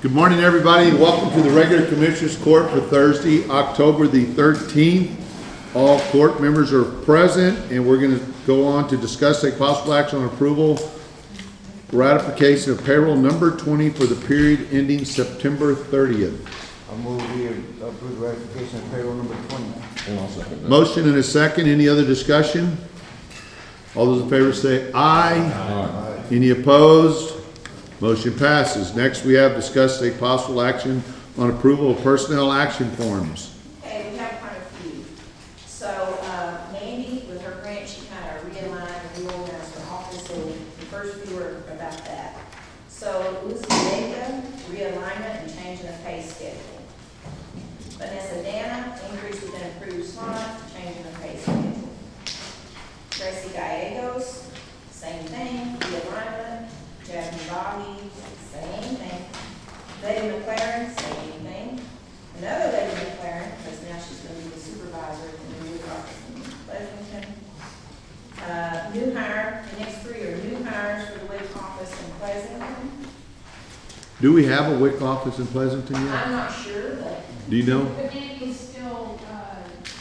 Good morning, everybody, and welcome to the regular Commissioners Court for Thursday, October the 13th. All court members are present, and we're going to go on to discuss a possible action on approval, ratification of payroll number 20 for the period ending September 30th. I move we approve the ratification of payroll number 20. And I'll second that. Motion and a second. Any other discussion? All those in favor say aye. Aye. Any opposed? Motion passes. Next, we have discussed a possible action on approval of personnel action forms. Okay, we have quite a few. So, Mandy, with her grant, she kind of realigned and reorganized her office, and the first few were about that. So, Lucy Vega, realignment and changing the pay schedule. Vanessa Dana, increase within approved slot, changing the pay schedule. Tracy Gallegos, same thing, realignment. Jasmine Bobby, same thing. Lady McLaren, same thing. Another Lady McLaren, because now she's going to be the supervisor at the new office in Pleasanton. New hire, the next three are new hires for the WIC office in Pleasanton. Do we have a WIC office in Pleasanton yet? I'm not sure, but Do you know? But Mandy's still,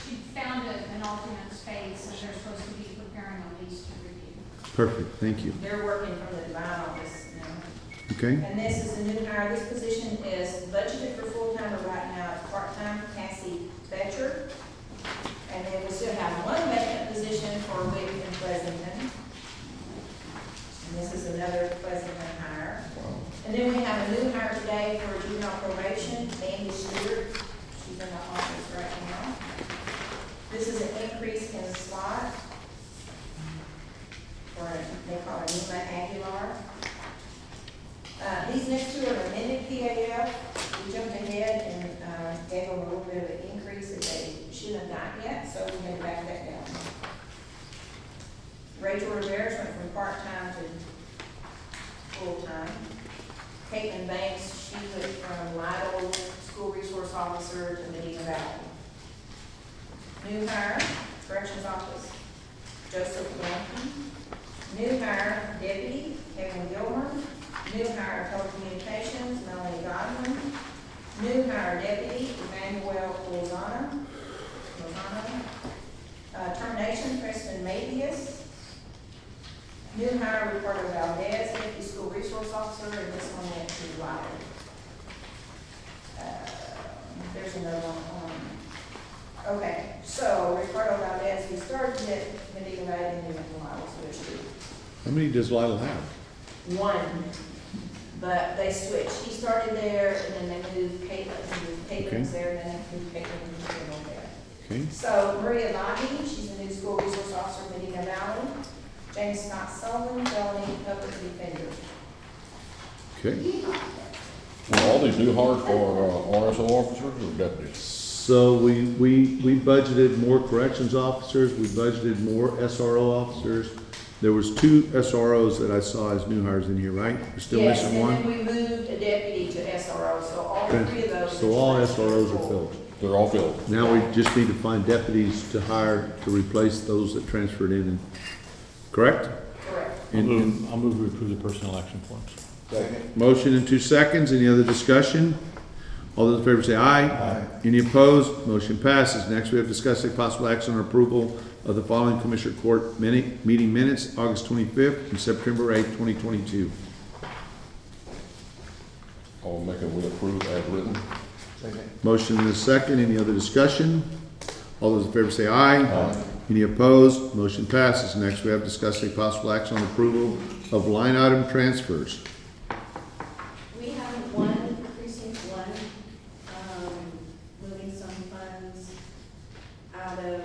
she found an alternate space, and they're supposed to be preparing a lease to review. Perfect, thank you. they're working from the Devine office now. Okay, And this is a new hire. This position is budgeted for full-time, but right now it's part-time for Cassie Betcher. And then we still have one vacant position for WIC in Pleasanton. And this is another Pleasanton hire. And then we have a new hire today for juvenile probation, Mandy Stewart. She's in the office right now. This is an increase in slot for, they call it Neuman Aguilar. These next two are amended PAF. We jumped ahead and gave them a little bit of an increase that they shouldn't have gotten yet, so we're going to back that down. Rachel Rivera went from part-time to full-time. Caitlin Banks, she went from Lytle School Resource Officer to Medina Valley. New hire, Corrections Office, Joseph Blanton. New hire, Deputy, Kevin Gilmer. New hire, Telecommunications, Melanie Godwin. New hire, Deputy, Emmanuel Lozano. Termination, Preston Mabius. New hire, Ricardo Valdez, Deputy School Resource Officer, and this one went to Lytle. There's another one on. Okay, so Ricardo Valdez, he started at Medina Valley and then went to Lytle, so there's two. how many does Lyle have? One, but they switched. He started there, and then they moved Caitlin. Caitlin was there, and then they moved Caitlin to General there. Okay, So Maria Lobby, she's the new school resource officer in Medina Valley. James Scott Sullivan, felony public defender. okay. Are all these new hires for RSO officers or deputies? So we budgeted more corrections officers, we budgeted more SRO officers. There was two SROs that I saw as new hires in here, right? We're still Yes, missing and one? then we moved a deputy to SRO, so all Okay. three of those. So all SROs are filled. They're all filled. Now we just need to find deputies to hire to replace those that transferred in, correct? Correct. And I'll move to approve the personnel action forms. Second. motion in 2 seconds. Any other discussion? All those in favor say aye. Aye. Any opposed? Motion passes. Next, we have discussed a possible action on approval of the following Commissioner Court meeting minutes, August 25th and September 8th, 2022. I'll make a will approve as written. Second. Motion in a second. Any other discussion? All those in favor say aye. Aye. Any opposed? Motion passes. Next, we have discussed a possible action on approval of line item transfers. We have one for precinct one, moving some funds out of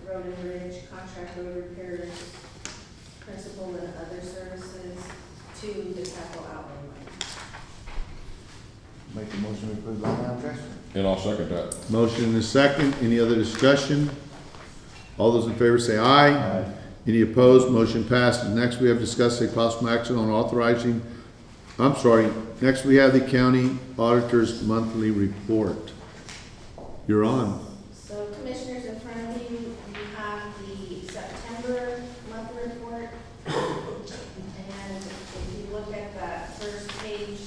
road and bridge, contract road repairs, principal and other services to the capital outlay line. Make the motion to approve line item transfer. And I'll second that. Motion in a second. Any other discussion? All those in favor say aye. Aye. Any opposed? Motion passes. Next, we have discussed a possible action on authorizing, next we have the county auditor's monthly report. You're on. So Commissioners, in front of you, you have the September monthly report. And if you look at that first page,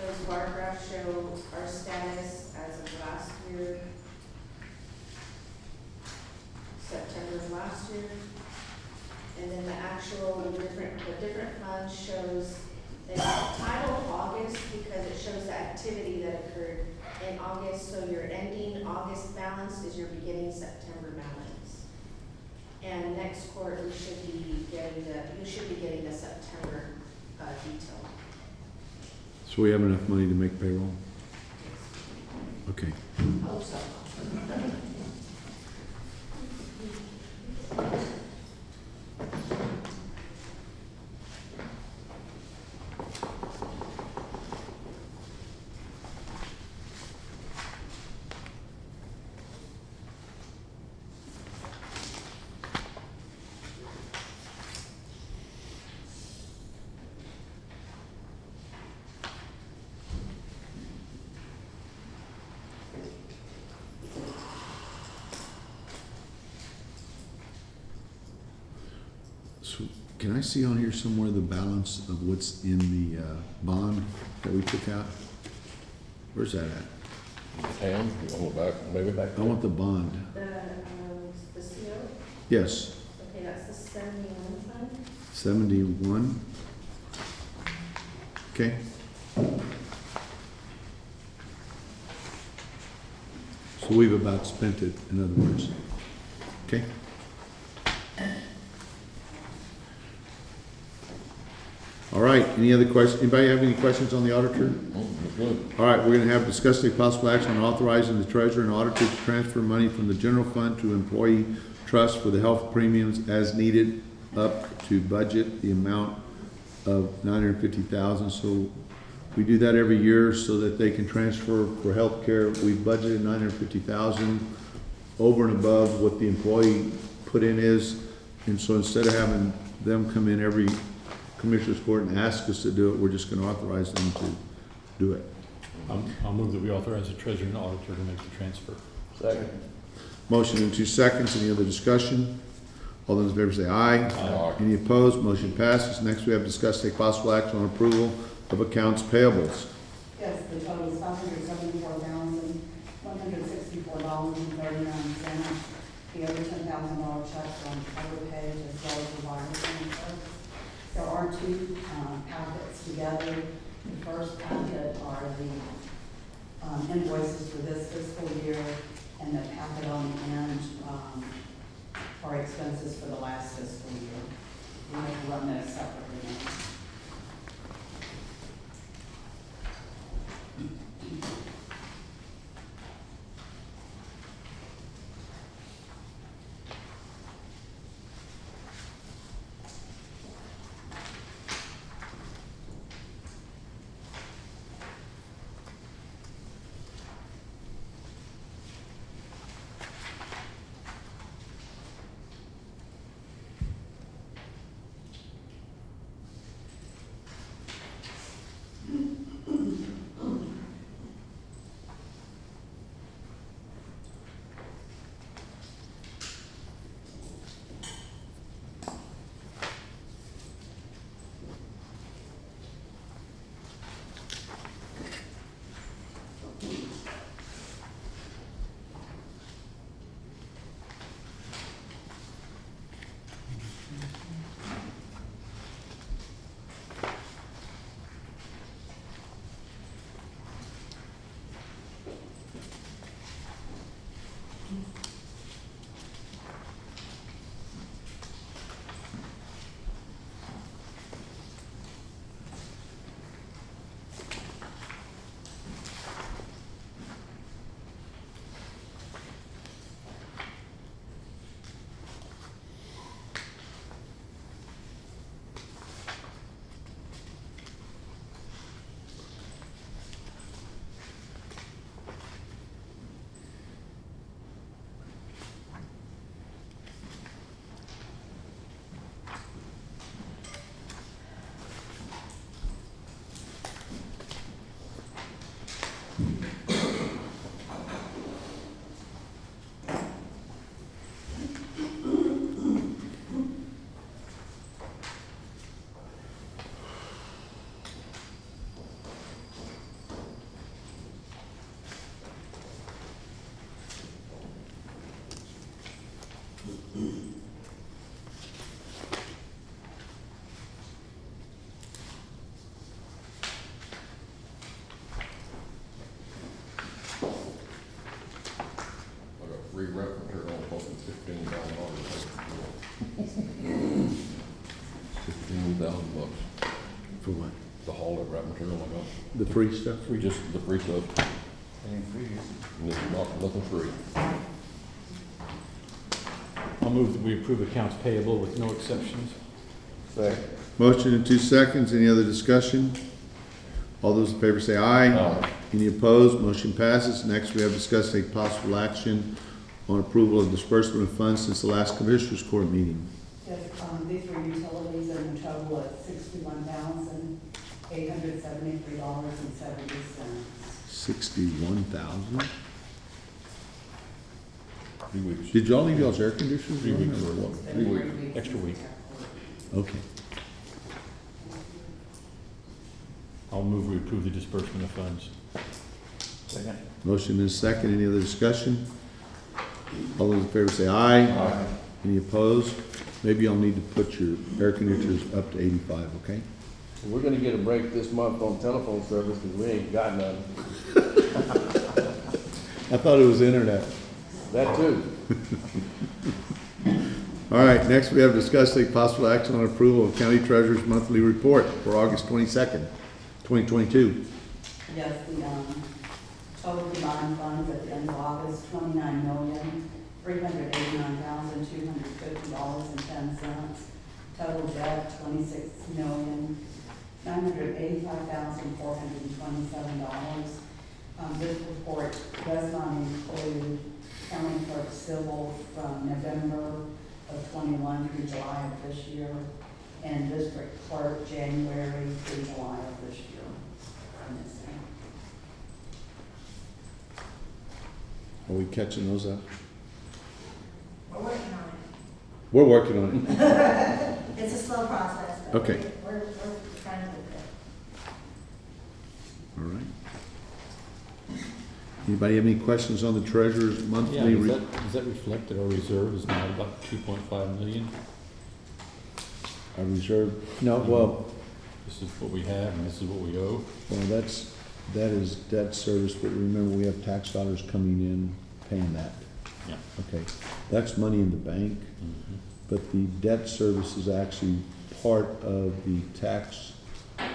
those bars bar graph show our status as of last year, September of last year. And then the different fund shows, it's titled August because it shows the activity that occurred in August. So your ending August balance is your beginning September balance. And next quarter, you should be getting the September detail. So we have enough money to make payroll? Okay. Hope so. So can I see on here somewhere the balance of what's in the bond that we took out? Where's that at? And, you want it back, maybe back? I want the bond. The CO, Yes, okay, that's the 71 fund. 71. Okay. So we've about spent it, in other words. Okay. All right, any other questions? Anybody have any questions on the auditor? Good. All right, we're gonna have discuss take possible action on authorizing the treasurer and auditor to transfer money from the general fund to employee trust for the health premiums as needed up to budget, the amount of $950,000. So we do that every year so that they can transfer for health care. We budgeted $950,000 over and above what the employee put in is. And so instead of having them come in every commissioner's court and ask us to do it, we're just gonna authorize them to do it. I'll move that we authorize the treasurer and auditor to make the transfer. Second. Motion in 2 seconds. Any other discussion? All those in favor say aye. Aye. Any opposed? Motion passes. Next, we have discussed take possible action on approval of accounts payables. Yes, the total is $574,164.39. The over $10,000 checks on the cover page as well as the wire transfer. There are two packets together. The first packet are the invoices for this fiscal year, and the packet on the end are expenses for the last fiscal year. We have to run those separately now. The free stuff? Just the free stuff, Any previous? nothing free. I'll move that we approve accounts payable with no exceptions. Second. Motion in 2 seconds. Any other discussion? All those in favor say aye. Aye. Any opposed? Motion passes. Next, we have discussed take possible action on approval of disbursement of funds since the last Commissioners Court meeting. Yes, these were utilities and the total at $61,873.70. 61,000. 3 weeks. Did y'all leave y'all's air conditioners 3 on weeks or or what? what? 3 weeks, extra week. Okay. I'll move we approve the disbursement of funds. Second. Motion is second. Any other discussion? All those in favor say aye. Aye. Any opposed? Maybe y'all need to put your air conditioners up to 85, okay? We're gonna get a break this month on telephone service because we ain't got none. I thought it was internet. That too. All right, next we have discussed take possible action on approval of County Treasurer's monthly report for August 22nd, 2022. Yes, the total combined funds at the end of August, $29,389,250.10. Total debt, $26,985,427. This report does not include county clerk civil from November of 21 through July of this year, and district clerk January through July of this year. Are we catching those up? We're working on We're working on it. it. It's a slow process, but Okay. we're trying to do it. All right. Anybody have any questions on the treasurer's Yeah, monthly? does that reflect that our reserve is now about 2.5 million? Our reserve? No, well, This is what we have and this is what we owe. that is debt service, but remember we have tax dollars coming in paying that. Yeah. Okay, that's money in the bank, but the debt service is actually part of the tax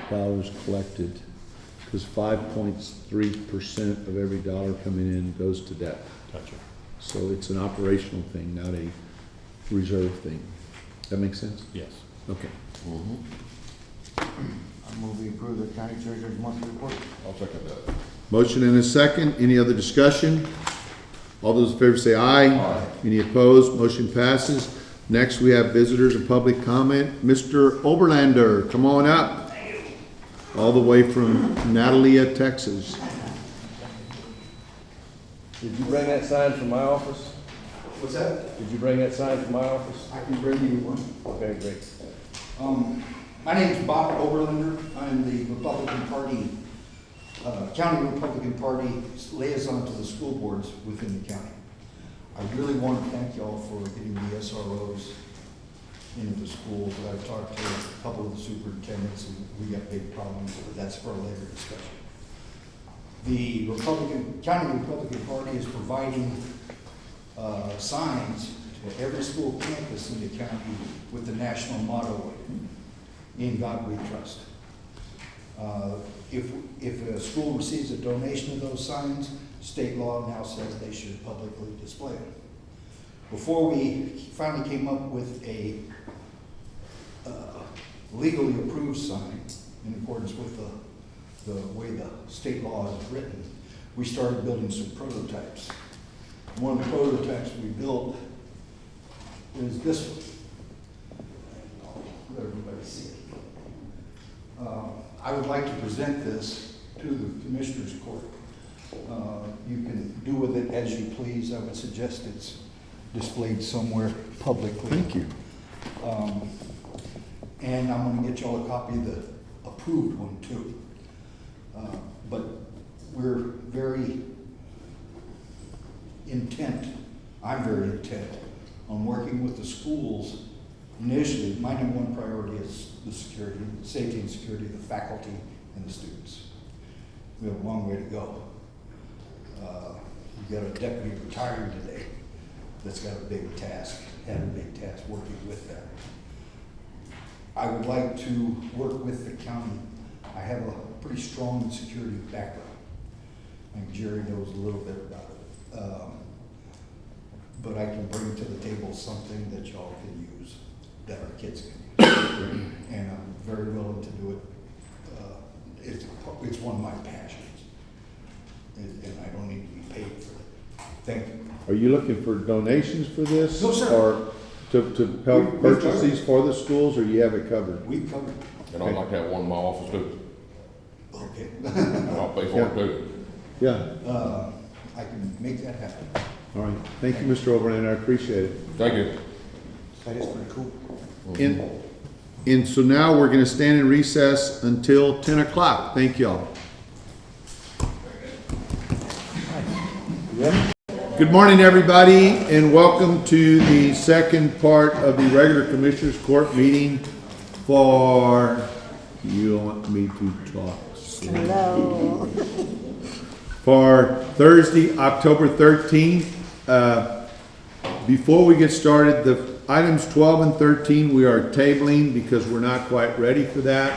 dollars collected, because 5.3% of every dollar coming in goes to debt. Gotcha. So it's an operational thing, not a reserve thing. That make sense? Yes. Okay. I move we approve the county treasurer's monthly report. I'll second that. Motion and a second. Any other discussion? All those in favor say aye. Aye. Any opposed? Motion passes. Next, we have visitors and public comment. Mr. Oberlender, come on up. All the way from Natalia, Texas. Did you bring that sign from my office? What's that? Did you bring that sign from my office? I can bring you one. Okay, great. My name is Bob Oberlender. I'm the Republican Party, County Republican Party liaison to the school boards within the county. I really want to thank y'all for getting the SROs into the schools. I've talked to a couple of the superintendents and we got big problems, but that's for a later discussion. The County Republican Party is providing signs to every school campus in the county with the national motto, "In God We Trust." If a school receives a donation of those signs, state law now says they should publicly display them. Before we finally came up with a legally approved sign in accordance with the way the state law is written, we started building some prototypes. One of the prototypes we built is this one. Let everybody see it. I would like to present this to the Commissioners Court. You can do with it as you please. I would suggest it's displayed somewhere publicly. Thank you. And I'm going to get y'all a copy of the approved one too. But we're very intent, I'm very intent on working with the schools. Initially, my number one priority is the security, safety and security of the faculty and the students. We have a long way to go. We've got a deputy retiring today that's got a big task, had a big task working with that. I would like to work with the county I have a pretty strong security background. I think Jerry knows a little bit about it. But I can bring to the table something that y'all can use, that our kids can use. And I'm very willing to do it. It's one of my passions. And I don't need to be paid for it. Thank you. Are you looking for donations for this? No, sir. Or to help We've purchase covered. these for the schools, or you have it covered? We covered. And I'd like to have one in my office too. Okay. And I'll pay for it too. Yeah, I can make that happen. all right. Thank you, Mr. Oberlin, I appreciate it. Thank you. That is pretty cool. And so now we're gonna stand in recess until 10 o'clock. Thank y'all. Good morning, everybody, and welcome to the second part of the regular Commissioners Court meeting for, you want me to talk? Hello. For Thursday, October 13th. Before we get started, the items 12 and 13 we are tabling because we're not quite ready for that.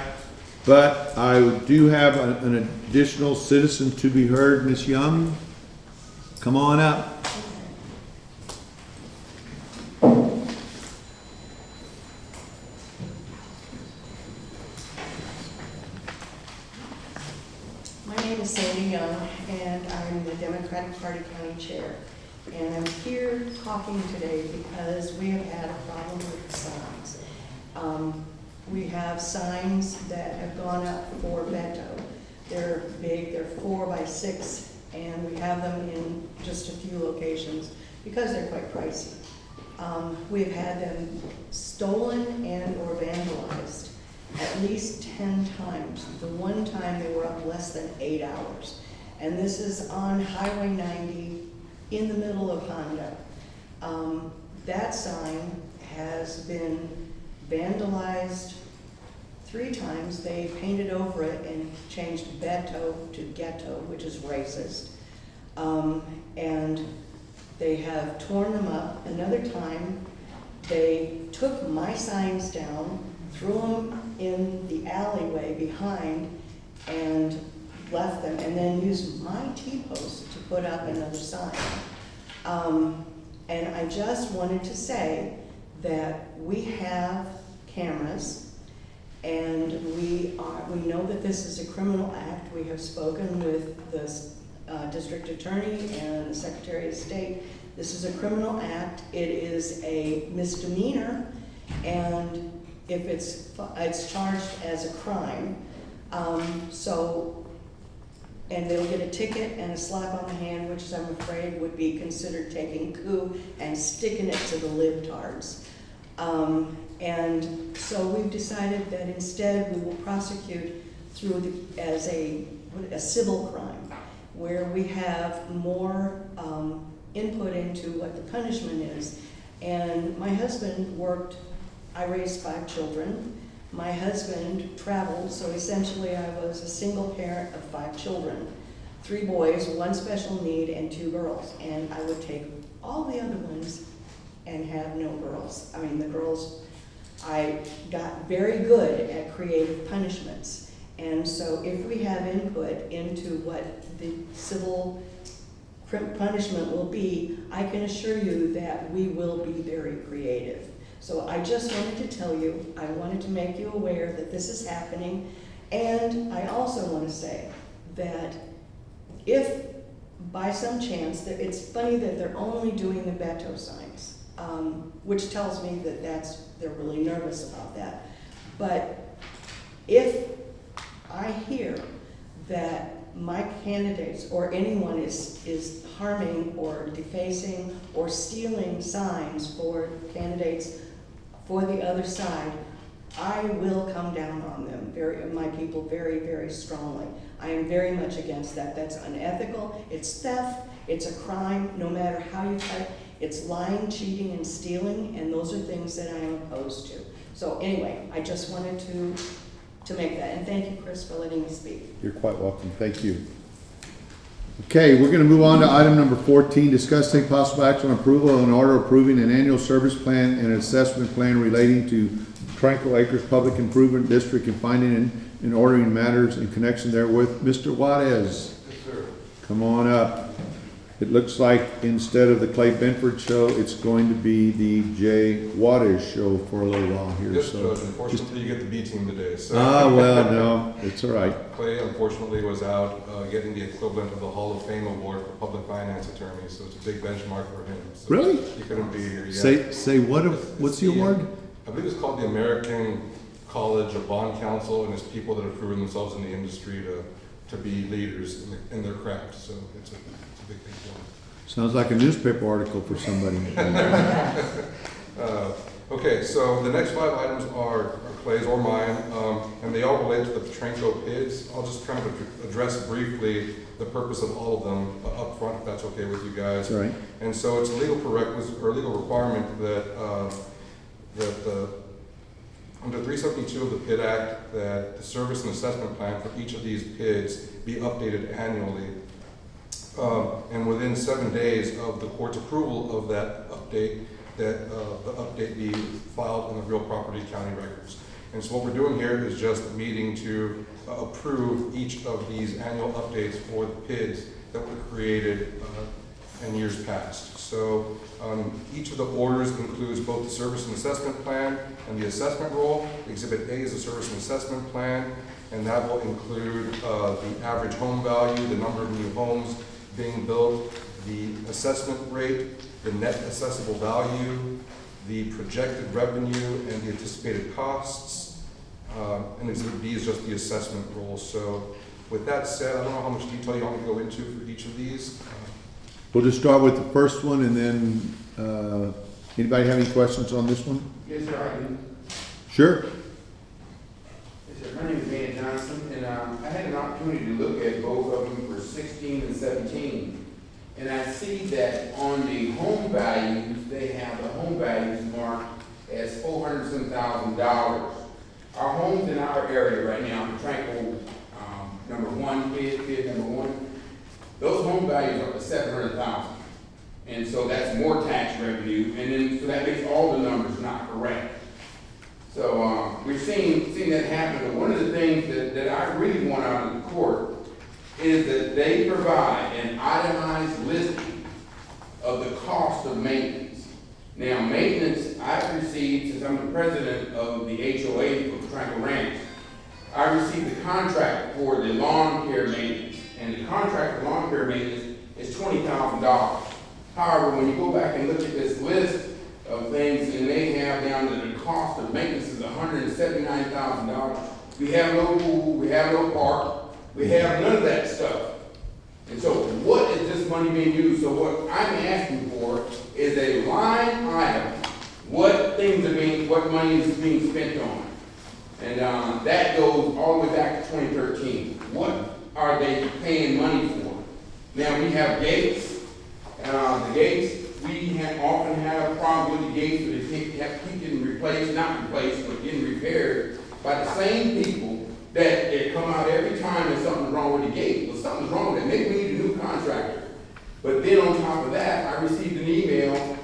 But I do have an additional citizen to be heard. Ms. Young, come on up. My name is Sandy Young, and I'm the Democratic Party County Chair. And I'm here talking today because we have had a problem with signs. We have signs that have gone up for Beto. They're big, they're 4 by 6, and we have them in just a few locations because they're quite pricey. We've had them stolen and or vandalized at least 10 times. The one time they were up less than 8 hours. And this is on Highway 90 in the middle of Honda. That sign has been vandalized 3 times. They painted over it and changed Beto to ghetto, which is racist. And they have torn them up. Another time, they took my signs down, threw them in the alleyway behind, and left them, and then used my T-post to put up another sign. And I just wanted to say that we have cameras, and we know that this is a criminal act. We have spoken with the district attorney and the Secretary of State. This is a criminal act. It is a misdemeanor, and if it's charged as a crime. And they'll get a ticket and a slap on the hand, which I'm afraid would be considered taking coup and sticking it to the libtards. And so we've decided that instead we will prosecute as a civil crime, where we have more input into what the punishment is. And my husband I raised 5 children. My husband traveled, so essentially I was a single parent of 5 children, 3 boys, 1 special need, and 2 girls. And I would take all the other ones and have no girls. I mean, the girls, I got very good at creative punishments. And so if we have input into what the civil punishment will be, I can assure you that we will be very creative. So I just wanted to tell you, I wanted to make you aware that this is happening. And I also want to say that if by some chance, that it's funny that they're only doing the Beto signs, which tells me that they're really nervous about that. But if I hear that my candidates or anyone is harming or defacing or stealing signs for candidates for the other side, I will come down on them, my people, very, very strongly. I am very much against that. That's unethical. It's theft. It's a crime, no matter how you cut it. It's lying, cheating, and stealing, and those are things that I am opposed to. So anyway, I just wanted to make that, and thank you, Chris, for letting me speak. You're quite welcome. Thank you. Okay, we're going to move on to item number 14, discuss take possible action on approval of an order approving an annual service plan and assessment plan relating to Tranquil Acres Public Improvement District and finding and ordering matters in connection therewith. Mr. Juarez, come on up. It looks like instead of the Clay Benford show, it's going to be the Jay Juarez show for a little while here, Yes, so. Judge, unfortunately, you get the B team today, so. Well, no, it's all right. Clay unfortunately was out getting the equivalent of the Hall of Fame award for public finance attorneys, so it's a big benchmark for him. So Really? He couldn't be here yet. Say what's the award? I believe it's called the American College of Bond Counsel, and it's people that have proven themselves in the industry to be leaders in their craft, so it's a big thing for them. Sounds like a newspaper article for somebody. Okay, so the next 5 items are Clay's or mine, and they all relate to the Petranco PIDs. I'll just kind of address briefly the purpose of all of them up front, if that's okay with you guys. That's right. And so it's a legal prerequisite or legal requirement that under 372 of the PID Act, that the service and assessment plan for each of these PIDs be updated annually. And within 7 days of the court's approval of that update, that the update be filed in the real property county records. And so what we're doing here is just meeting to approve each of these annual updates for the PIDs that were created in years past. So each of the orders includes both the service and assessment plan and the assessment roll. Exhibit A is the service and assessment plan, and that will include the average home value, the number of new homes being built, the assessment rate, the net assessable value, the projected revenue, and the anticipated costs. And Exhibit B is just the assessment roll. So with that said, I don't know how much detail you want me to go into for each of these. We'll just start with the first one, and then, anybody have any questions on this one? Yes, sir, I do. Sure. Yes, sir. My name is Ben Johnson, and I had an opportunity to look at both of them for 16 and 17. And I see that on the home values, they have the home values marked as $400,000. Our homes in our area right now, Petranco, number 1, PID number 1, those home values are at $700,000. And so that's more tax revenue, and then so that makes all the numbers not correct. So we're seeing that happen. But one of the things that I really want out of the court is that they provide an itemized listing of the cost of maintenance. Now, maintenance, I've received, since I'm the president of the HOA for Petranco Ranch, I received the contract for the lawn care maintenance. And the contract for lawn care maintenance is $20,000. However, when you go back and look at this list of things, and they have down that the cost of maintenance is $179,000. We have no pool, we have no park, we have none of that stuff. And so what is this money being used? So what I'm asking for is a line item, what money is being spent on. And that goes all the way back to 2013. What are they paying money for? Now we have gates. The gates, we often have problems with the gates that keep getting replaced, not replaced, but getting repaired by the same people that come out every time there's something wrong with the gate. Well, something's wrong with it. Maybe we need a new contractor. But then on top of that, I received an email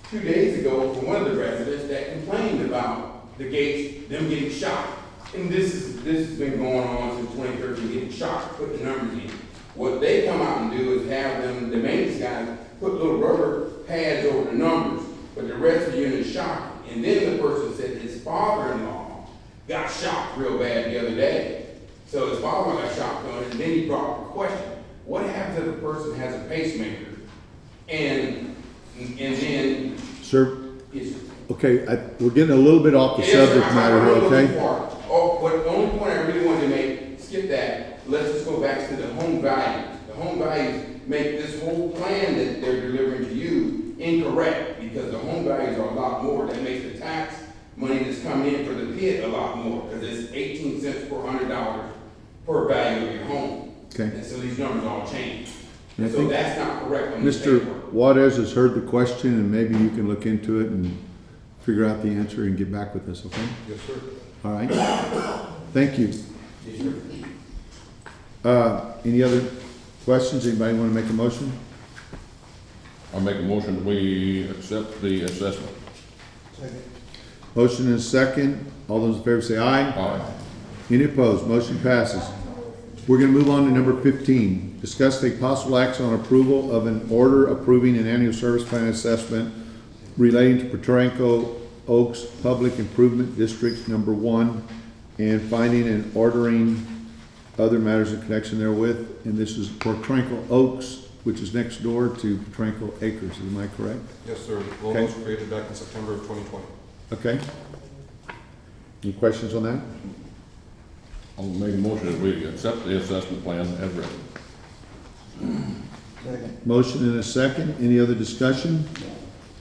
2 days ago from one of the residents that complained about the gates, them getting shot. And this has been going on since 2013, getting shot, putting the numbers in. What they come out and do is have them, the maintenance guys, put little rubber pads over the numbers, but the rest of the unit is shot. And then the person said his father-in-law got shot real bad the other day. So his father-in-law got shot, and then he brought up the question, what happens if a person has a pacemaker? And then... Sir, it's, okay, we're getting a little bit off the subject matter here, okay? The only point I really wanted to make, skip that, let's just go back to the home values. The home values make this whole plan that they're delivering to you incorrect, because the home values are a lot more. That makes the tax money that's coming in for the PID a lot more, because it's 18 cents per $100 per value of your home. Okay. And so these numbers all change. And I So think that's not correct on this Mr. paperwork. Juarez has heard the question, and maybe you can look into it and figure out the answer and get back with us, okay? Yes, sir. All right. Thank you. Yes, sir. Any other questions? Anybody want to make a motion? I make a motion that we accept the assessment. Motion and a second. All those in favor say aye. Aye. Any opposed? Motion passes. We're gonna move on to number 15. Discuss take possible action on approval of an order approving an annual service plan assessment relating to Petranco Oaks Public Improvement District Number 1 and finding and ordering other matters in connection therewith. And this is Petranco Oaks, which is next door to Petranco Acres. Am I correct? Yes, sir. The logo was created back in September of 2020. Okay. Any questions on that? I'll make a motion that we accept the assessment plan as written. Second. Motion and a second. Any other discussion?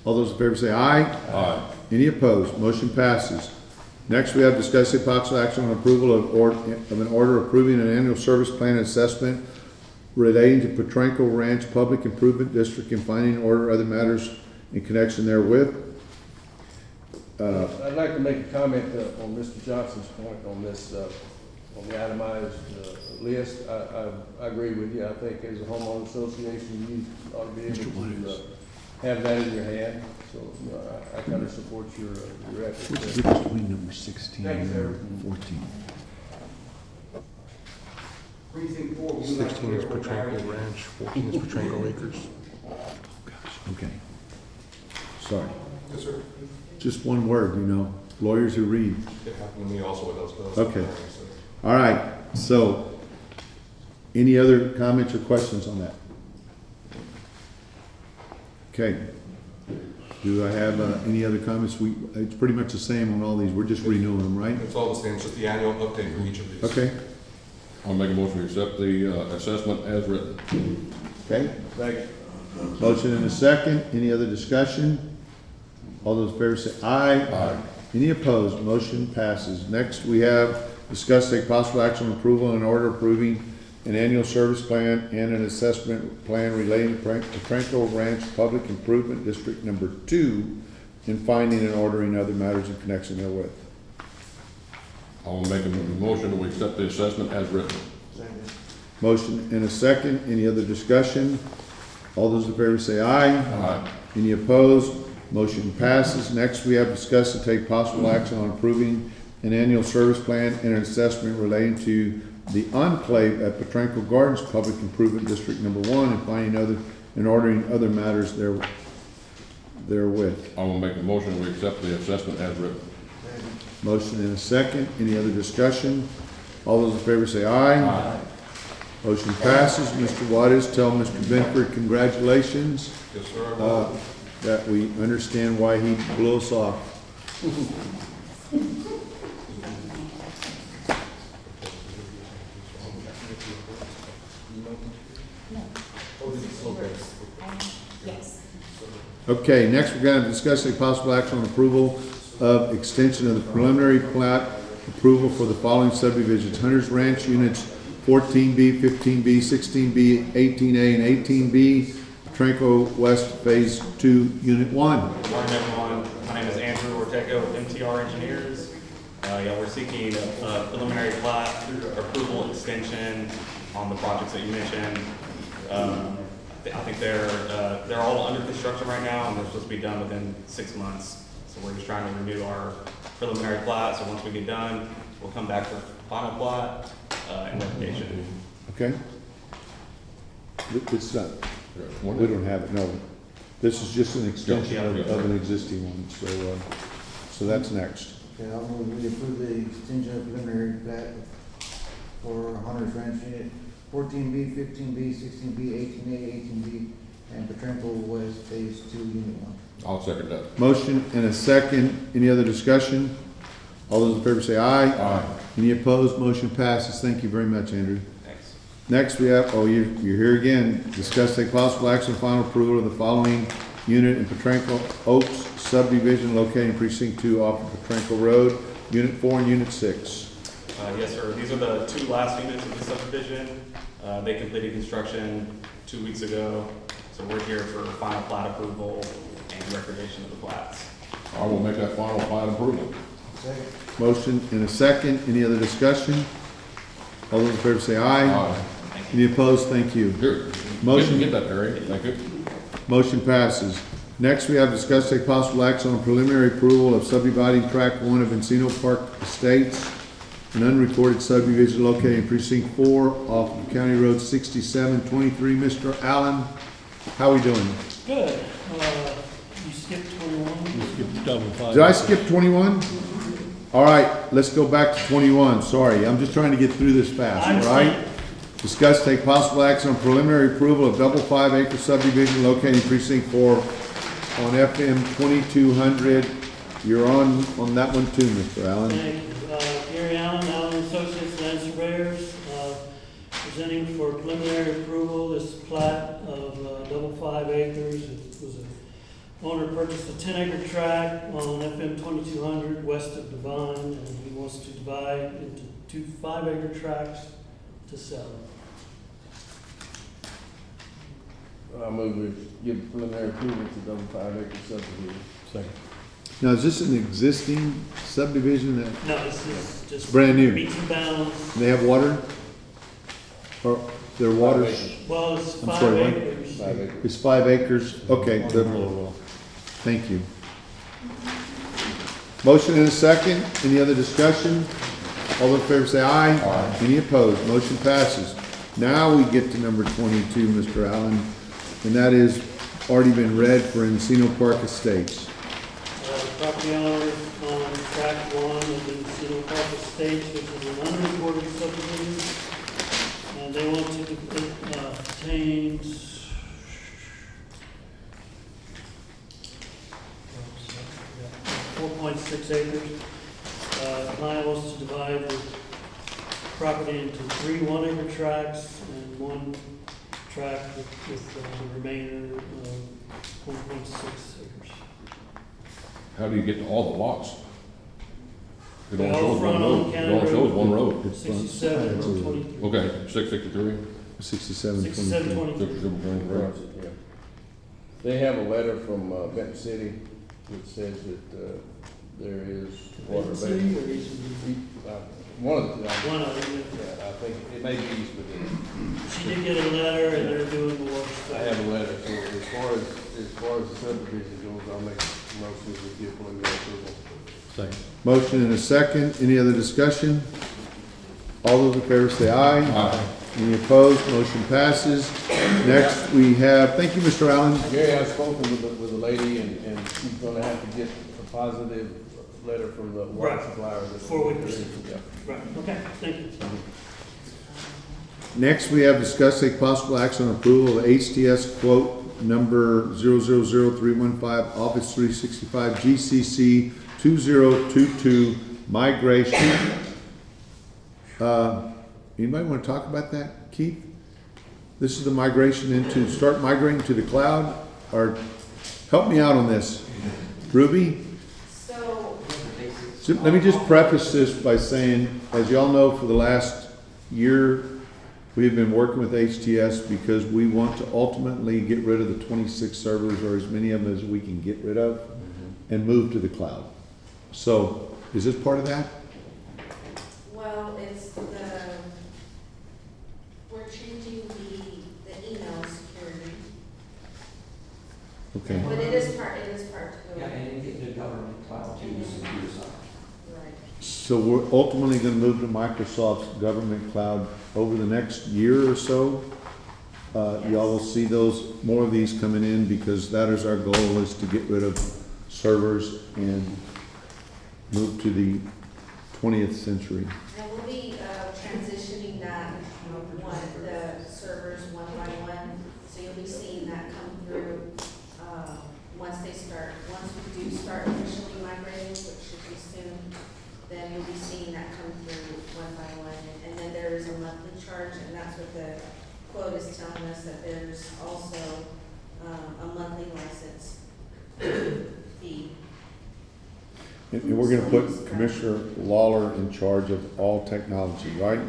All those in favor say aye. Aye. Any opposed? Motion passes. Next, we have discussed possible action on approval of an order approving an annual service plan assessment relating to Petranco Ranch Public Improvement District and finding and order other matters in connection therewith. I'd like to make a comment on Mr. Johnson's point on this, on the itemized list. I agree with you. I think as a homeowner association, you ought to be able to have that in your hand. So I kind of support your effort there. Between number 16 Thanks, sir. 14. Precinct 4. would you like to 16 is hear what Petranco Larry- Ranch, 14 is Petranco Acres. Okay. Sorry. Yes, sir. Just one word, lawyers who read. It happened to me also with those bills. Okay. All right. So, any other comments or questions on that? Okay. Do I have any other comments? It's pretty much the same on all these. We're just renewing them, right? It's all the same, it's just the annual update for each of these. Okay. I'll make a motion to accept the assessment as written. Okay. Second. Motion and a second. Any other discussion? All those in favor say aye. Aye. Any opposed? Motion passes. Next, we have discuss take possible action on approval and order approving an annual service plan and an assessment plan relating to Petranco Ranch Public Improvement District Number 2 and finding and ordering other matters in connection therewith. I'll make a motion that we accept the assessment as written. Second. Motion and a second. Any other discussion? All those in favor say aye. Aye. Any opposed? Motion passes. Next, we have discussed and take possible action on approving an annual service plan and an assessment relating to the enclave at Petranco Gardens Public Improvement District Number 1 and finding other and ordering other matters therewith. I will make a motion that we accept the assessment as written. Second. Motion and a second. Any other discussion? All those in favor say aye. Aye. Motion passes. Mr. Juarez, tell Mr. Benford congratulations. Yes, sir. I will. That we understand why he blew us off. Yes. Okay, next we're going to discuss a possible action on approval of extension of the preliminary plat approval for the following subdivisions. Hunter's Ranch Units 14B, 15B, 16B, 18A, and 18B. Petranco West Phase 2, Unit 1. Good morning, everyone. My name is Andrew Orteco with MTR Engineers. We're seeking a preliminary plat approval extension on the projects that you mentioned. I think they're all under construction right now, and they're supposed to be done within 6 months. So we're just trying to renew our preliminary plat. So once we get done, we'll come back for final plat and recommendation. Okay? It's not, we don't have it, no. This is just an extension of an existing one, so that's next. Okay, I'll move we approve the extension of preliminary plat for Hunter's Ranch Unit 14B, 15B, 16B, 18A, 18B, and Petranco West Phase 2, Unit 1. I'll second that. Motion and a second. Any other discussion? All those in favor say aye. Aye. Any opposed? Motion passes. Thank you very much, Andrew. Thanks. Next, we have, you're here again. Discuss take possible action, final approval of the following unit in Petranco Oaks subdivision located in precinct 2 off of Petranco Road, Unit 4 and Unit 6. Yes, sir. These are the two last units of the subdivision. They completed construction 2 weeks ago, so we're here for final plat approval and recordation of the plats. I will make that final plat approval. Second. Motion and a second. Any other discussion? All those in favor say aye. Aye. Any opposed? Thank you. Here. Motion- Get that, Harry. Thank you. Motion passes. Next, we have discussed take possible action on preliminary approval of subdividing tract 1 of Encino Park Estates, an unrecorded subdivision located in precinct 4 off of County Road 6723. Mr. Allen, how we doing? Good. You skipped 21. You skipped double five. Did I skip 21? All right, let's go back to 21. Sorry, I'm just trying to get through this fast, all right? Discuss take possible action on preliminary approval of double 5-acre subdivision located in precinct 4 on FM 2200. You're on that one too, Mr. Allen. Thank you. Gary Allen, Allen Associates Land Surveyors, presenting for preliminary approval this plat of double 5 acres. It was a owner purchased a 10-acre tract on FM 2200 west of Devine, and he wants to divide into 2 5-acre tracts to sell. I move we give preliminary approval to double 5-acre subdivision. Second. Now, is this an existing subdivision that No, this is just brand new? meets and bounds. They have water? Or their water's, Well, it's I'm 5 sorry, what? acres. 5 acres. it's 5 acres? Okay, good. Thank you. Motion and a second. Any other discussion? All those in favor say aye. Aye. Any opposed? Motion passes. Now we get to number 22, Mr. Allen, and that is already been read for Encino Park Estates. Property owners on tract 1 of the Encino Park Estates, which is an unrecorded subdivision, and they want to obtain 4.6 acres. Client wants to divide the property into 3 1-acre tracts and 1 tract with the remainder of 1.6 acres. How do you get to all the lots? It They only all shows one front on road. It County only shows Road. one road. 67 and 23. Okay, 663. 67, 67, 23. 23. Right, yeah. They have a letter from Benton City that says that there is water Benton City or available. East One of the, One of them. yeah, I think it may be east, but She did get a letter and they're doing the work. I have a letter. So as far as the subdivision goes, I'll make a motion to give preliminary approval. Second. Motion and a second. Any other discussion? All those in favor say aye. Aye. Any opposed? Motion passes. Next, we have, thank you, Mr. Allen. Gary, I've spoken with the lady and she's gonna have to get a positive letter from the water Right. supplier. Before we proceed. Yeah. Right, okay, thank you. Next, we have discussed take possible action on approval of HTS quote number 000315, Office 365, GCC 2022 migration. Anybody want to talk about that, Keith? This is the migration start migrating to the cloud, or help me out on this. Ruby? So, So let me just preface this by saying, as y'all know, for the last year, we've been working with HTS because we want to ultimately get rid of the 26 servers, or as many of them as we can get rid of, and move to the cloud. So, is this part of that? Well, we're changing the email security, Okay. but it is part to go. Yeah, and get the government cloud too, the secure side. Right. So we're ultimately gonna move to Microsoft's government cloud over the next year or so. Y'all will see more of these coming in, because that is our goal, is to get rid of servers and move to the 20th century. And we'll be transitioning the servers one by one, so you'll be seeing that come through, once we do start officially migrating, which should be soon, then you'll be seeing that come through one by one. And then there is a monthly charge, and that's what the quote is telling us, that there's also, a monthly license fee. And we're gonna put Commissioner Lawler in charge of all technology, right?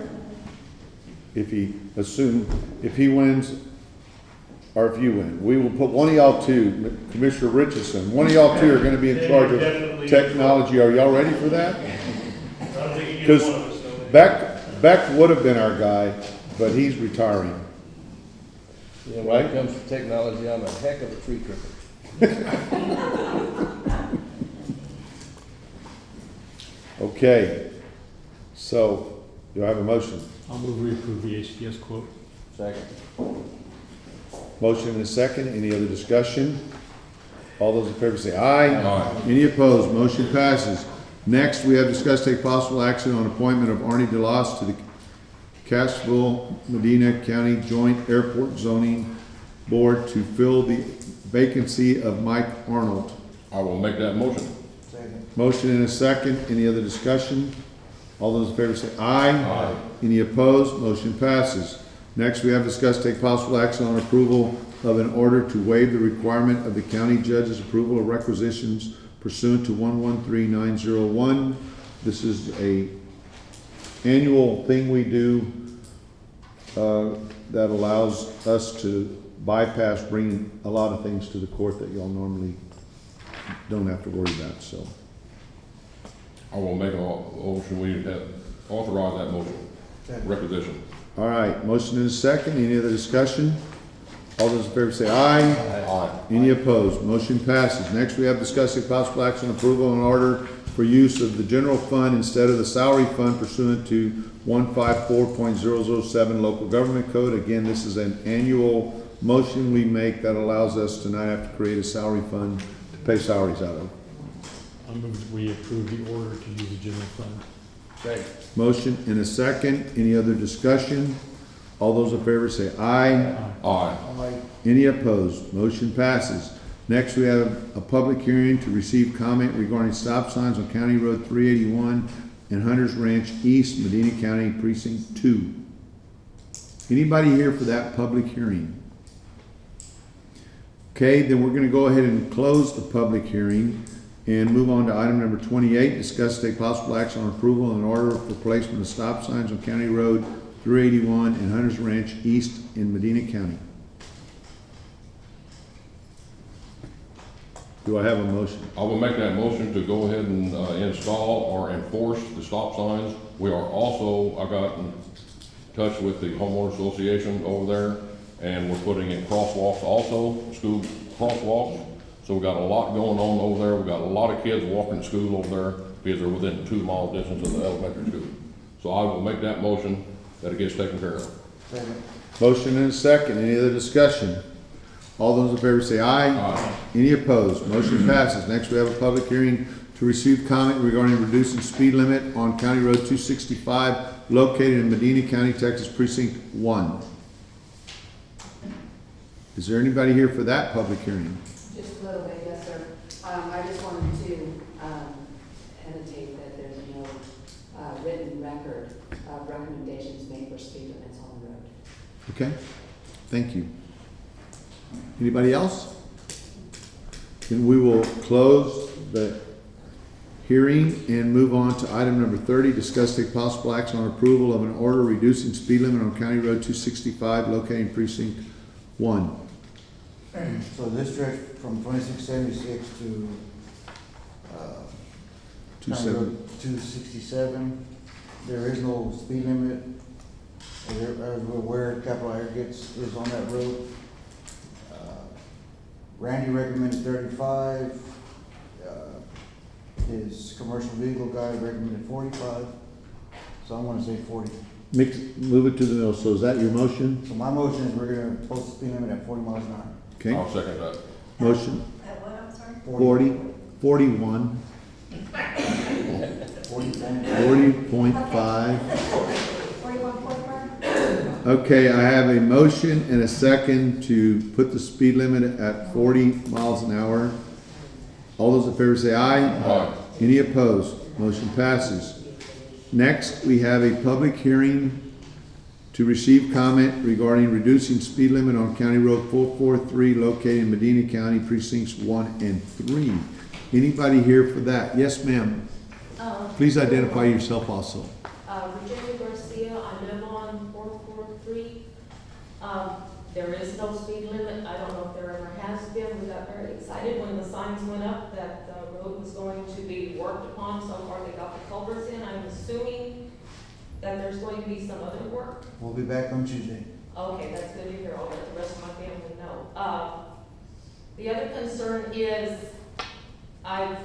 If he wins, or if you win, we will put one of y'all two, Commissioner Richardson, one of y'all two are gonna be in charge of technology. Are y'all ready for that? Because Beck would have been our guy, but he's retiring. Yeah, when it comes to technology, I'm a heck of a tree tripper. Okay, so, do I have a motion? I'll move we approve the HDS quote. Second. Motion and a second, any other discussion? All those in favor say aye. Aye. Any opposed, motion passes. Next, we have discussed take possible action on appointment of Arnie DeLoss to the Castroville, Medina County Joint Airport Zoning Board to fill the vacancy of Mike Arnold. I will make that motion. Second. Motion and a second, any other discussion? All those in favor say aye. Aye. Any opposed, motion passes. Next, we have discussed take possible action on approval of an order to waive the requirement of the county judge's approval of requisitions pursuant to 113901. This is a annual thing we do that allows us to bypass bringing a lot of things to the court that y'all normally don't have to worry about, so. I will make a motion, we authorize that motion, Second. requisition. All right, motion and a second, any other discussion? All those in favor say aye. Aye. Any opposed? Motion passes. Next, we have discussing possible action approval and order for use of the general fund instead of the salary fund pursuant to 154.007 local government code. Again, this is an annual motion we make that allows us to not have to create a salary fund to pay salaries out of. I'll move that we approve the order to use the general fund. Second. Motion and a second. Any other discussion? All those in favor say aye. Aye. Aye. Any opposed? Motion passes. Next, we have a public hearing to receive comment regarding stop signs on County Road 381 and Hunter's Ranch East, Medina County Precinct 2. Anybody here for that public hearing? Okay, then we're going to go ahead and close the public hearing and move on to item number 28, discuss take possible action on approval and order for placement of stop signs on County Road 381 and Hunter's Ranch East in Medina County. Do I have a motion? I will make that motion to go ahead and install or enforce the stop signs. We are also, I got in touch with the homeowner association over there, and we're putting in crosswalks also, school crosswalks. So we've got a lot going on over there. We've got a lot of kids walking to school over there because they're within 2 mile distance of the elementary school. So I will make that motion that it gets taken care of. Second. Motion and a second. Any other discussion? All those in favor say aye. Aye. Any opposed? Motion passes. Next, we have a public hearing to receive comment regarding reducing speed limit on County Road 265 located in Medina County, Texas, Precinct 1. Is there anybody here for that public hearing? Just a little bit, yes, sir. I just wanted to annotate that there's no written record of recommendations made for speed limits on the road. Okay, thank you. Anybody else? Then we will close the hearing and move on to item number 30, discuss take possible action on approval of an order reducing speed limit on County Road 265 located in Precinct 1. So this stretch from 2676 to, County Road 267, there is no speed limit. As we're aware, Capital Aggregates is on that road. Randy recommended 35. His commercial vehicle guy recommended 45. So I'm gonna say 40. Move it to the middle. So is that your motion? So my motion is we're gonna post the speed limit at 40 miles an hour. Okay, I'll second that. motion At what, I'm sorry? 40, 41, 40.5. 41.5? Okay, I have a motion and a second to put the speed limit at 40 miles an hour. All those in favor say aye. Aye. Any opposed? Motion passes. Next, we have a public hearing to receive comment regarding reducing speed limit on County Road 443 located in Medina County Precincts 1 and 3. Anybody here for that? Yes, ma'am. Please identify yourself also. Virginia Garcia, I live on 443. There is no speed limit. I don't know if there ever has been. We got very excited when the signs went up that the road was going to be worked upon. So far, they got the culverts in. I'm assuming that there's going to be some other work. We'll be back on Tuesday. Okay, that's good to hear. I'll let the rest of my family know. The other concern is, I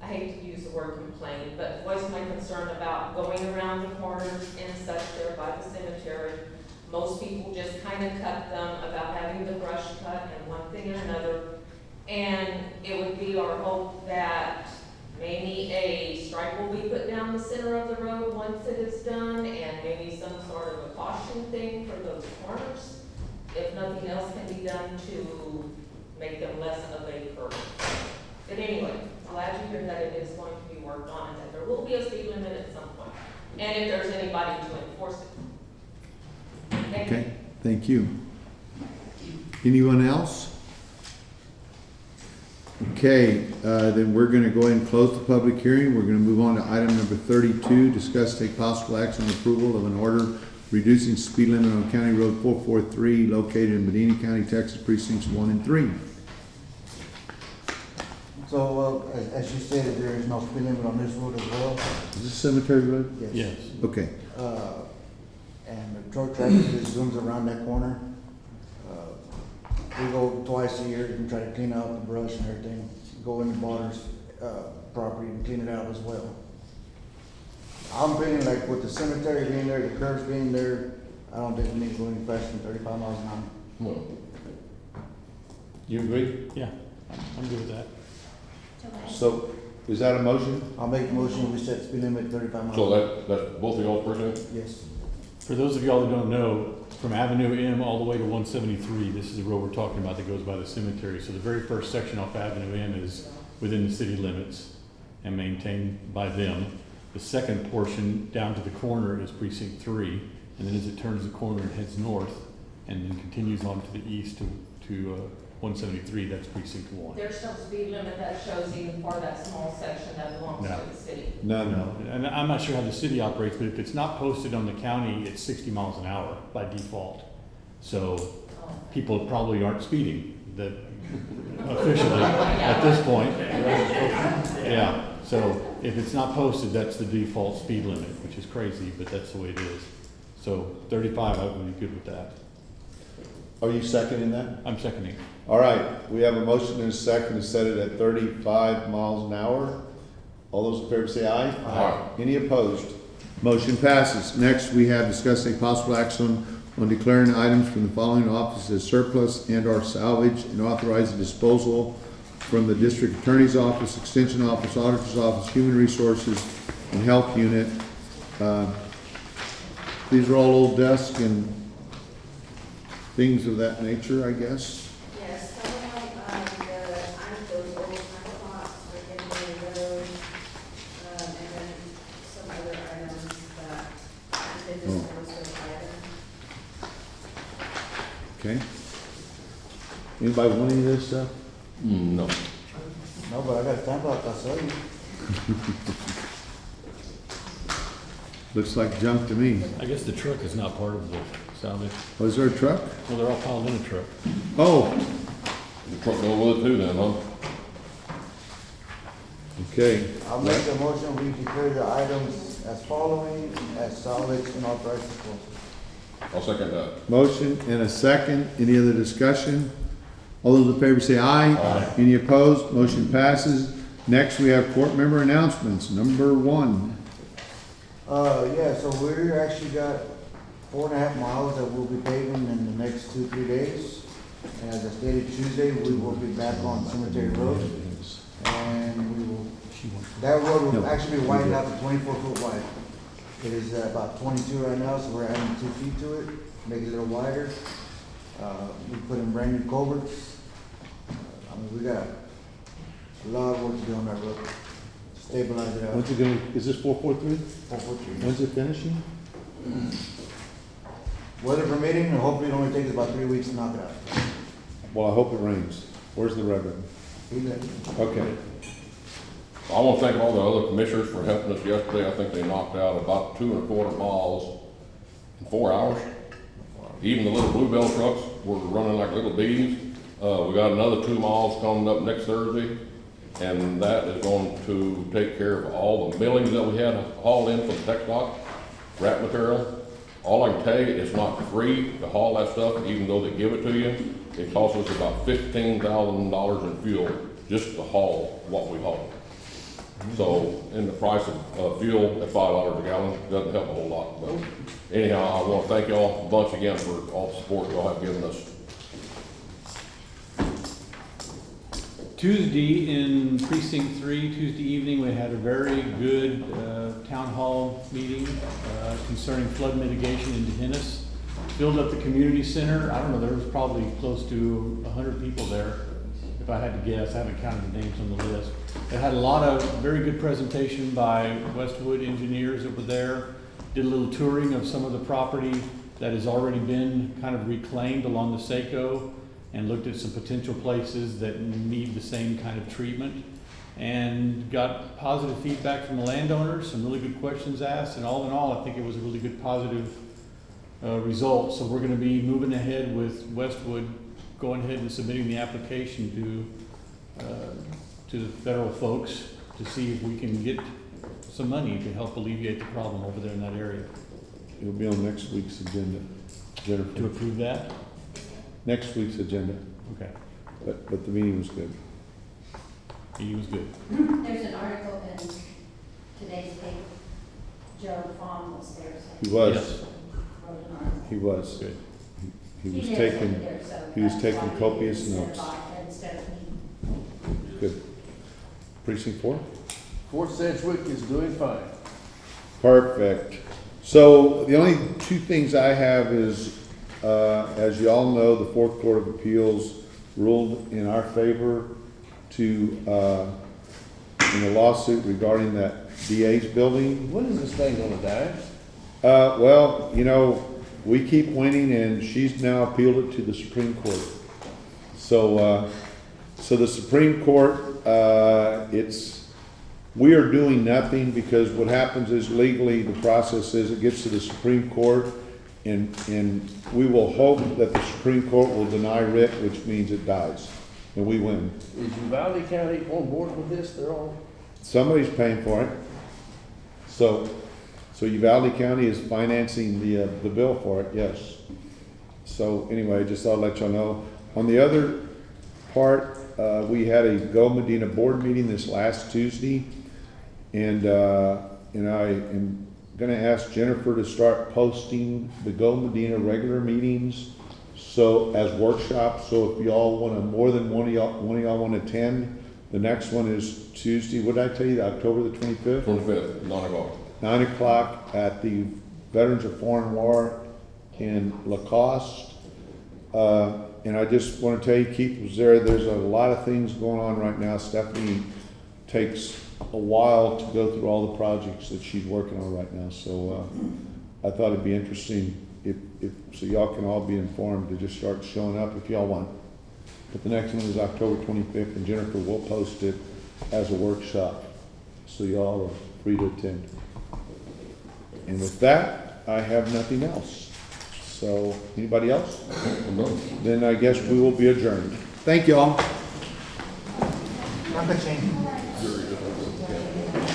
hate to use the word complain, but voice my concern about going around the corners and such there by the cemetery. Most people just kind of cut them about having the brush cut and one thing and another. And it would be our hope that maybe a stripe will be put down the center of the road once it is done, and maybe some sort of a caution thing for those corners. If nothing else can be done to make them less of a curve. But anyway, glad you hear that it is going to be worked on and that there will be a speed limit at some point. And if there's anybody to enforce it. Thank you. Okay, thank you. Anyone else? Okay, then we're gonna go ahead and close the public hearing. We're gonna move on to item number 32, discuss take possible action on approval of an order reducing speed limit on County Road 443 located in Medina County, Texas, precincts 1 and 3. So, as you stated, there is no speed limit on this road as well. Is this Cemetery Road? Yes. Okay, And the truck traffic just zooms around that corner. We go twice a year and try to clean out the brush and everything, go in the Bonner's, property and clean it out as well. I'm feeling like with the cemetery being there, the curves being there, I don't think we need to go any faster than 35 miles an hour. No. you agree? Yeah, I'm good with that. So, is that a motion? I'll make the motion, we set speed limit 35 miles. So that's both of y'all percent? Yes. For those of y'all that don't know, from Avenue M all the way to 173, this is the road we're talking about that goes by the cemetery. So the very first section off Avenue M is within the city limits and maintained by them. The second portion down to the corner is precinct 3, and then as it turns the corner and heads north, and then continues on to the east to 173, that's precinct 1. There's no speed limit that shows even for that small section that belongs No. to the city. No. And I'm not sure how the city operates, but if it's not posted on the county, it's 60 miles an hour by default. So people probably aren't speeding that officially at this point. Yeah, so if it's not posted, that's the default speed limit, which is crazy, but that's the way it is. So 35, I would be good with that. Are you seconding that? I'm seconding. All right, we have a motion and a second to set it at 35 miles an hour. All those in favor say aye. Aye. Any opposed? Motion passes. Next, we have discussed a possible action on declaring items from the following offices as surplus and/or salvage and authorizing disposal from the district attorney's office, extension office, auditor's office, human resources, and health unit. These are all old desks and things of that nature, I guess. Yes, some of them, those old time clocks are getting rid of those, and then some other items that they dispose of items. Okay. Anybody want any of this stuff? No. No, but I got a time clock, I'll sell you. Looks like junk to me. I guess the truck is not part of the salvage. Was there a truck? Well, they're all piled in a truck. Oh, The truck go with it too then, huh? okay. I'll make the motion, we declare the items as following, as salvage and authorized disposal. I'll second that. Motion and a second. Any other discussion? All those in favor say aye. Aye. Any opposed? Motion passes. Next, we have court member announcements. Number 1. Yeah, so we're actually got 4.5 miles that we'll be paving in the next 2-3 days. And as I stated Tuesday, we will be back on Cemetery Road. And we will, that road will actually be widened out to 24 foot wide. It is about 22 right now, so we're adding 2 feet to it, make it a little wider. We put in brand new culverts. I mean, we got a lot of work to do on that road. Stabilize it out. When's it gonna, is this 443? 443. When's it finishing? Weather permitting, and hopefully it only takes about 3 weeks to knock it out. Well, I hope it rains. Where's the reverend? Okay. I want to thank all the other commissioners for helping us yesterday. I think they knocked out about 2.25 miles in 4 hours. Even the little bluebell trucks were running like little bees. We got another 2 miles coming up next Thursday, and that is going to take care of all the millings that we had hauled in from tech dock, wrap material. all I can tell you, it's not free to haul that stuff, even though they give it to you. It costs us about $15,000 in fuel just to haul what we haul. So, and the price of fuel at $5 a gallon doesn't help a whole lot. But anyhow, I want to thank y'all a bunch again for all the support y'all have given us. Tuesday in Precinct 3, Tuesday evening, we had a very good town hall meeting concerning flood mitigation in Dehennis. Filled up the community center. I don't know, there was probably close to 100 people there, if I had to guess. I haven't counted the names on the list. It had a lot of very good presentation by Westwood engineers that were there. Did a little touring of some of the property that has already been kind of reclaimed along the Saco, and looked at some potential places that need the same kind of treatment, and got positive feedback from the landowners, some really good questions asked, and all in all, I think it was a really good positive result. So we're gonna be moving ahead with Westwood, going ahead and submitting the application to the federal folks to see if we can get some money to help alleviate the problem over there in that area. It'll be on next week's agenda, Jennifer. To approve that? Next week's agenda, Okay. but the meeting was good. He was good. There's an article in today's paper, Joe Fawn was there. so He was, wrote an article. he was. Good. He was lives taking, over there, so he was that's taking why copious instead of notes. instead of me. Good. Precinct 4? Fort Sedgwick is doing fine. Perfect. So the only two things I have is, as you all know, the Fourth Court of Appeals ruled in our favor to, in a lawsuit regarding that DA's building. When is this thing gonna die? Well, you know, we keep winning, and she's now appealed it to the Supreme Court. So, so the Supreme Court, we are doing nothing, because what happens is legally, the process is it gets to the Supreme Court, and we will hope that the Supreme Court will deny writ, which means it dies, and we win. Is Uvalde County on board with this? They're all, Somebody's paying for it. So Uvalde County is financing the bill for it, yes. So anyway, just thought I'd let y'all know. On the other part, we had a Go Medina board meeting this last Tuesday, and I am gonna ask Jennifer to start posting the Go Medina regular meetings as workshops. So if y'all wanna, more than one of y'all wanna attend, the next one is Tuesday, what did I tell you, October the 25th? 25th, 9 o'clock. 9 o'clock at the Veterans of Foreign War in Lacoste. And I just want to tell you, Keith was there. There's a lot of things going on right now. Stephanie takes a while to go through all the projects that she's working on right now. So I thought it'd be interesting so y'all can all be informed to just start showing up if y'all want. But the next one is October 25th, and Jennifer will post it as a workshop, so y'all are free to attend. And with that, I have nothing else. So, anybody else? Then I guess we will be adjourned. Thank y'all. I'm the chain.